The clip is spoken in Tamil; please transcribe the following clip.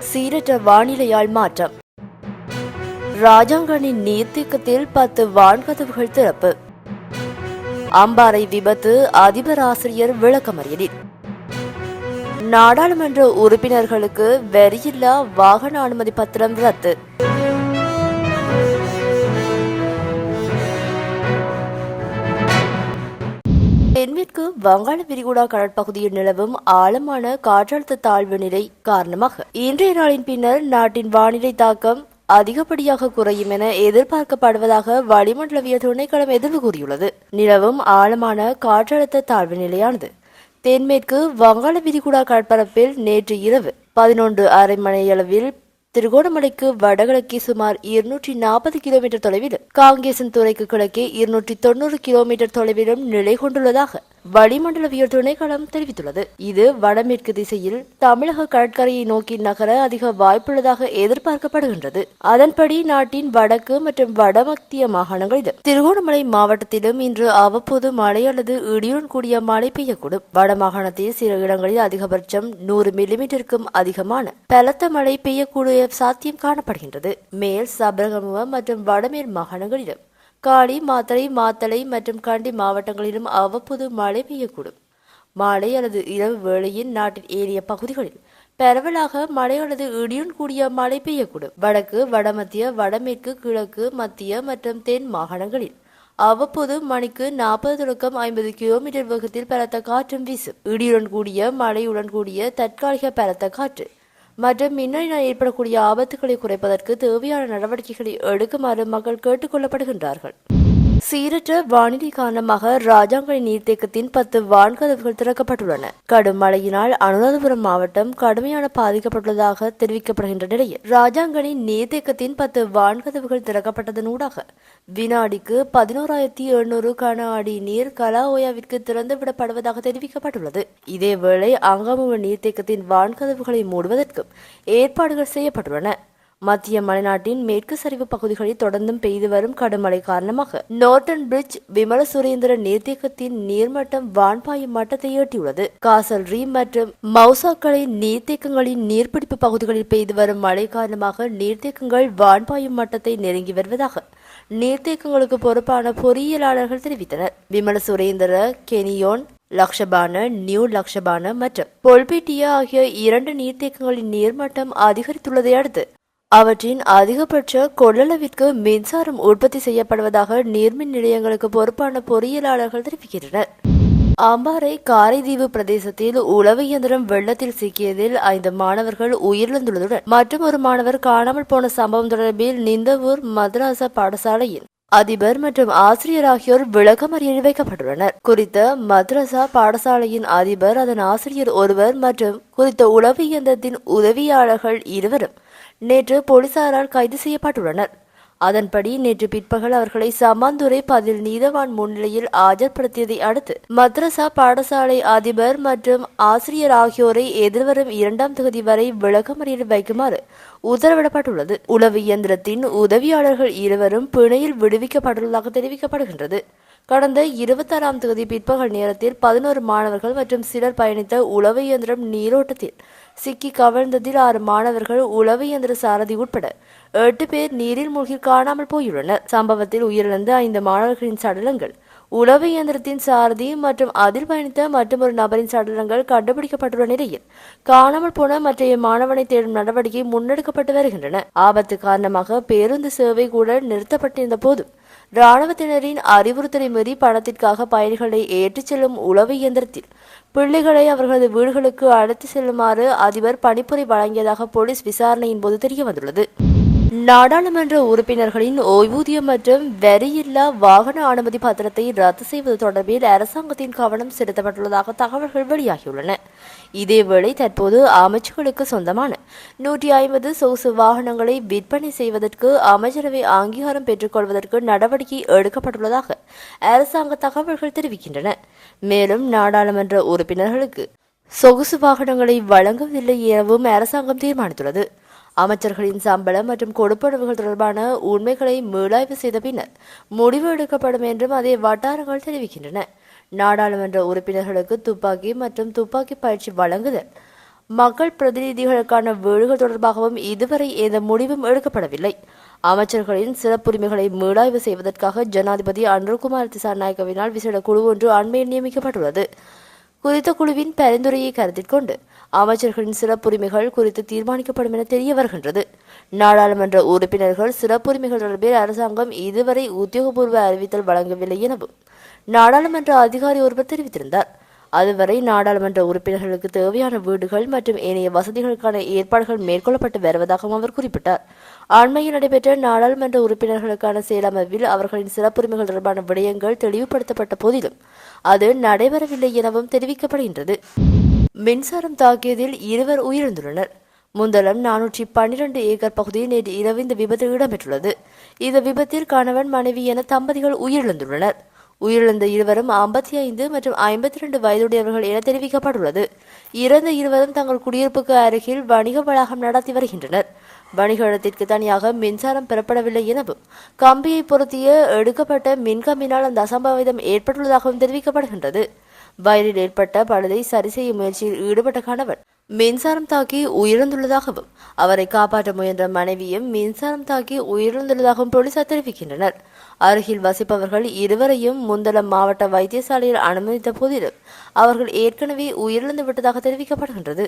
சீரற்ற வானிலையால் மாற்றம். ராஜாங்கனின் நீர்த்தேக்கத்தில் 10 வான்கதவுகள் திறப்பு. அம்பாறை விபத்து அதிபர் ஆசிரியர் விளக்கமறியலில். நாடாளுமன்ற உறுப்பினர்களுக்கு வரியில்லா வாகன அனுமதி பத்திரம் ரத்து. தென்மேற்கு வங்காள விரிகுடா கடற்பகுதியில் நிலவும் ஆழமான காற்றழுத்த தாழ்வு நிலை காரணமாக இன்றைய நாளின் பின்னர் நாட்டின் வானிலை தாக்கம் அதிகப்படியாக குறையும் என எதிர்பார்க்கப்படுவதாக வளிமண்டலவியல் திணைக்களம் எதிர்வு கூறியுள்ளது. நிலவும் ஆழமான காற்றழுத்த தாழ்வு நிலையானது தென்மேற்கு வங்காள விரிகுடா கடற்பரப்பில் நேற்று இரவு 11:30 மணியளவில் திருகோணமலைக்கு வடகிழக்கே சுமார் 240 கிலோமீட்டர் தொலைவிலும் காங்கேசன் துறைக்கு கிழக்கே 290 கிலோமீட்டர் தொலைவிலும் நிலை கொண்டுள்ளதாக வளிமண்டலவியல் திணைக்களம் தெரிவித்துள்ளது. இது வடமேற்கு திசையில் தமிழக கடற்கரையை நோக்கி நகர அதிக வாய்ப்புள்ளதாக எதிர்பார்க்கப்படுகின்றது. அதன்படி நாட்டின் வடக்கு மற்றும் வடமத்திய மாகாணங்களிலும் திருகோணமலை மாவட்டத்திலும் இன்று அவ்வப்போது மழை அல்லது இடியுடன் கூடிய மழை பெய்யக்கூடும். வடமாகாணத்தில் சில இடங்களில் அதிகபட்சம் 100 மில்லிமீட்டருக்கும் அதிகமான பலத்த மழை பெய்யக்கூடிய சாத்தியம் காணப்படுகின்றது. மேல் சபரகமுவ மற்றும் வடமேல் மாகாணங்களிலும் காலி, மாத்தளை மற்றும் கண்டி மாவட்டங்களிலும் அவ்வப்போது மழை பெய்யக்கூடும். மாலை அல்லது இரவு வேளையில் நாட்டின் ஏனைய பகுதிகளில் பரவலாக மழை அல்லது இடியுடன் கூடிய மழை பெய்யக்கூடும். வடக்கு, வடமத்திய, வடமேற்கு, கிழக்கு, மத்திய மற்றும் தென் மாகாணங்களில் அவ்வப்போது மணிக்கு 40 தொடக்கம் 50 கிலோமீட்டர் வேகத்தில் பலத்த காற்றும் வீசும். இடியுடன் கூடிய மழையுடன் கூடிய தற்காலிக பலத்த காற்று மற்றும் மின்னலினால் ஏற்படக்கூடிய ஆபத்துக்களை குறைப்பதற்கு தேவையான நடவடிக்கைகளை எடுக்குமாறு மக்கள் கேட்டுக் கொள்ளப்படுகின்றார்கள். சீரற்ற வானிலை காரணமாக ராஜாங்கனி நீர்த்தேக்கத்தின் 10 வான்கதவுகள் திறக்கப்பட்டுள்ளன. கடும் மழையினால் அனுராதபுரம் மாவட்டம் கடுமையான பாதிக்கப்பட்டுள்ளதாக தெரிவிக்கப்படுகின்ற நிலையில் ராஜாங்கனி நீர்த்தேக்கத்தின் 10 வான்கதவுகள் திறக்கப்பட்டதனூடாக வினாடிக்கு 11,700 கன அடி நீர் கலாஓயாவிற்கு திறந்துவிடப்படுவதாக தெரிவிக்கப்பட்டுள்ளது. இதேவேளை அங்கமுவ நீர்த்தேக்கத்தின் வான்கதவுகளை மூடுவதற்கும் ஏற்பாடுகள் செய்யப்பட்டுள்ளன. மத்திய மலைநாட்டின் மேற்கு சரிவு பகுதிகளில் தொடர்ந்தும் பெய்து வரும் கடுமழை காரணமாக நோர்டன் பிரிட்ஜ் விமல சுரேந்திர நீர்த்தேக்கத்தின் நீர்மட்டம் வான்பாயும் மட்டத்தை எட்டியுள்ளது. காசல் ரீ மற்றும் மவுசாக்களை நீர்த்தேக்கங்களின் நீர்பிடிப்பு பகுதிகளில் பெய்து வரும் மழை காரணமாக நீர்த்தேக்கங்கள் வான்பாயும் மட்டத்தை நெருங்கி வருவதாக நீர்த்தேக்கங்களுக்கு பொறுப்பான பொறியியலாளர்கள் தெரிவித்தனர். விமல சுரேந்திர, கெனியோன், லக்ஷபான, நியூ லக்ஷபான மற்றும் பொல்பிட்டியா ஆகிய 2 நீர்த்தேக்கங்களின் நீர்மட்டம் அதிகரித்துள்ளதை அடுத்து அவற்றின் அதிகபட்ச கொள்ளளவிற்கு மின்சாரம் உற்பத்தி செய்யப்படுவதாக நீர்மின் நிலையங்களுக்கு பொறுப்பான பொறியியலாளர்கள் தெரிவிக்கின்றனர். அம்பாறை காரைதீவு பிரதேசத்தில் உளவு இயந்திரம் வெள்ளத்தில் சிக்கியதில் 5 மாணவர்கள் உயிரிழந்துள்ளதுடன் மற்றும் ஒரு மாணவர் காணாமல் போன சம்பவம் தொடர்பில் நிந்தவூர் மதராசா பாடசாலையின் அதிபர் மற்றும் ஆசிரியர் ஆகியோர் விளக்கமறியலில் வைக்கப்பட்டுள்ளனர். குறித்த மதரசா பாடசாலையின் அதிபர், அதன் ஆசிரியர் ஒருவர் மற்றும் குறித்த உளவு இயந்திரத்தின் உதவியாளர்கள் 2 நேற்று போலீசாரால் கைது செய்யப்பட்டுள்ளனர். அதன்படி நேற்று பிற்பகல் அவர்களை சம்மாந்துறை பதில் நீதவான் முன்னிலையில் ஆஜர்படுத்தியதை அடுத்து மദ്രസா பாடசாலை அதிபர் மற்றும் ஆசிரியர் ஆகியோரை எதிர்வரும் 2ஆம் தேதி வரை விளக்கமறியலில் வைக்குமாறு உத்தரவிடப்பட்டுள்ளது. உளவு இயந்திரத்தின் உதவியாளர்கள் 2 பிணையில் விடுவிக்கப்பட்டுள்ளதாக தெரிவிக்கப்படுகின்றது. கடந்த 26ஆம் தேதி பிற்பகல் நேரத்தில் 11 மாணவர்கள் மற்றும் சிலர் பயணித்த உளவு இயந்திரம் நீரோட்டத்தில் சிக்கி கவிழ்ந்ததில் 6 மாணவர்கள், உளவு இயந்திர சாரதி உட்பட 8 பேர் நீரில் மூழ்கி காணாமல் போயுள்ளனர். சம்பவத்தில் உயிரிழந்த 5 மாணவர்களின் சடலங்கள், உளவு இயந்திரத்தின் சாரதி மற்றும் அதில் பயணித்த மற்றொரு நபரின் சடலங்கள் கண்டுபிடிக்கப்பட்டுள்ள நிலையில் காணாமல் போன மற்றைய மாணவனை தேடும் நடவடிக்கை முன்னெடுக்கப்பட்டு வருகின்றன. ஆபத்து காரணமாக பேருந்து சேவை கூட நிறுத்தப்பட்டிருந்த போதும் இராணுவத்தினரின் அறிவுறுத்தலை மீறி பணத்திற்காக பயணிகளை ஏற்றிச் செல்லும் உளவு இயந்திரத்தில் பிள்ளைகளை அவர்களது வீடுகளுக்கு அழைத்து செல்லுமாறு அதிபர் பணிப்புரை வழங்கியதாக போலீஸ் விசாரணையின் போது தெரியவந்துள்ளது. நாடாளுமன்ற உறுப்பினர்களின் ஓய்வூதியம் மற்றும் வரியில்லா வாகன அனுமதி பத்திரத்தை ரத்து செய்வது தொடர்பில் அரசாங்கத்தின் கவனம் செலுத்தப்பட்டுள்ளதாக தகவல்கள் வெளியாகியுள்ளன. இதேவேளை தற்போது அமைச்சுகளுக்கு சொந்தமான 150 சொகுசு வாகனங்களை விற்பனை செய்வதற்கு அமைச்சரவை அங்கீகாரம் பெற்றுக் கொள்வதற்கு நடவடிக்கை எடுக்கப்பட்டுள்ளதாக அரசாங்க தகவல்கள் தெரிவிக்கின்றன. மேலும் நாடாளுமன்ற உறுப்பினர்களுக்கு சொகுசு வாகனங்களை வழங்குவதில்லை எனவும் அரசாங்கம் தீர்மானித்துள்ளது. அமைச்சர்களின் சம்பளம் மற்றும் கொடுப்பனவுகள் தொடர்பான உண்மைகளை மீளாய்வு செய்த பின்னர் முடிவு எடுக்கப்படும் என்றும் அதே வட்டாரங்கள் தெரிவிக்கின்றன. நாடாளுமன்ற உறுப்பினர்களுக்கு துப்பாக்கி மற்றும் துப்பாக்கி பயிற்சி வழங்குதல், மக்கள் பிரதிநிதிகளுக்கான வீடுகள் தொடர்பாகவும் இதுவரை எந்த முடிவும் எடுக்கப்படவில்லை. அமைச்சர்களின் சிறப்புரிமைகளை மீளாய்வு செய்வதற்காக ஜனாதிபதி அனுர்குமார் திசாநாயக்கவினால் விசேட குழு ஒன்று அண்மையில் நியமிக்கப்பட்டுள்ளது. குறித்த குழுவின் பரிந்துரையை கருத்தில் கொண்டு அமைச்சர்களின் சிறப்புரிமைகள் குறித்து தீர்மானிக்கப்படும் என தெரிய வருகின்றது. நாடாளுமன்ற உறுப்பினர்கள் சிறப்புரிமைகள் தொடர்பில் அரசாங்கம் இதுவரை உத்தியோகபூர்வ அறிவித்தல் வழங்கவில்லை எனவும் நாடாளுமன்ற அதிகாரி ஒருவர் தெரிவித்திருந்தார். அதுவரை நாடாளுமன்ற உறுப்பினர்களுக்கு தேவையான வீடுகள் மற்றும் ஏனைய வசதிகளுக்கான ஏற்பாடுகள் மேற்கொள்ளப்பட்டு வருவதாகவும் அவர் குறிப்பிட்டார். அண்மையில் நடைபெற்ற நாடாளுமன்ற உறுப்பினர்களுக்கான செயலமர்வில் அவர்களின் சிறப்புரிமைகள் தொடர்பான விடயங்கள் தெளிவுபடுத்தப்பட்ட போதிலும் அது நடைபெறவில்லை எனவும் தெரிவிக்கப்படுகின்றது. மின்சாரம் தாக்கியதில் 2 உயிரிழந்துள்ளனர். முந்தளம் 412 ஏக்கர் பகுதியில் நேற்று இரவு இந்த விபத்து இடம்பெற்றுள்ளது. இந்த விபத்தில் கணவன் மனைவி என தம்பதிகள் உயிரிழந்துள்ளனர். உயிரிழந்த இருவரும் 55 மற்றும் 52 வயதுடையவர்கள் என தெரிவிக்கப்பட்டுள்ளது. இறந்த இருவரும் தங்கள் குடியிருப்புக்கு அருகில் வணிக வளாகம் நடத்தி வருகின்றனர். வணிக இடத்திற்கு தனியாக மின்சாரம் பெறப்படவில்லை எனவும் கம்பியை பொருத்திய எடுக்கப்பட்ட மின்கம்பினால் அந்த அசம்பாவிதம் ஏற்பட்டுள்ளதாகவும் தெரிவிக்கப்படுகின்றது. வயலில் ஏற்பட்ட பழுதை சரி செய்யும் முயற்சியில் ஈடுபட்ட கணவன் மின்சாரம் தாக்கி உயிரிழந்துள்ளதாகவும் அவரை காப்பாற்ற முயன்ற மனைவியும் மின்சாரம் தாக்கி உயிரிழந்துள்ளதாகவும் போலீசார் தெரிவிக்கின்றனர். அருகில் வசிப்பவர்கள் இருவரையும் முந்தளம் மாவட்ட வைத்தியசாலையில் அனுமதித்த போதிலும் அவர்கள் ஏற்கனவே உயிரிழந்து விட்டதாக தெரிவிக்கப்படுகின்றது.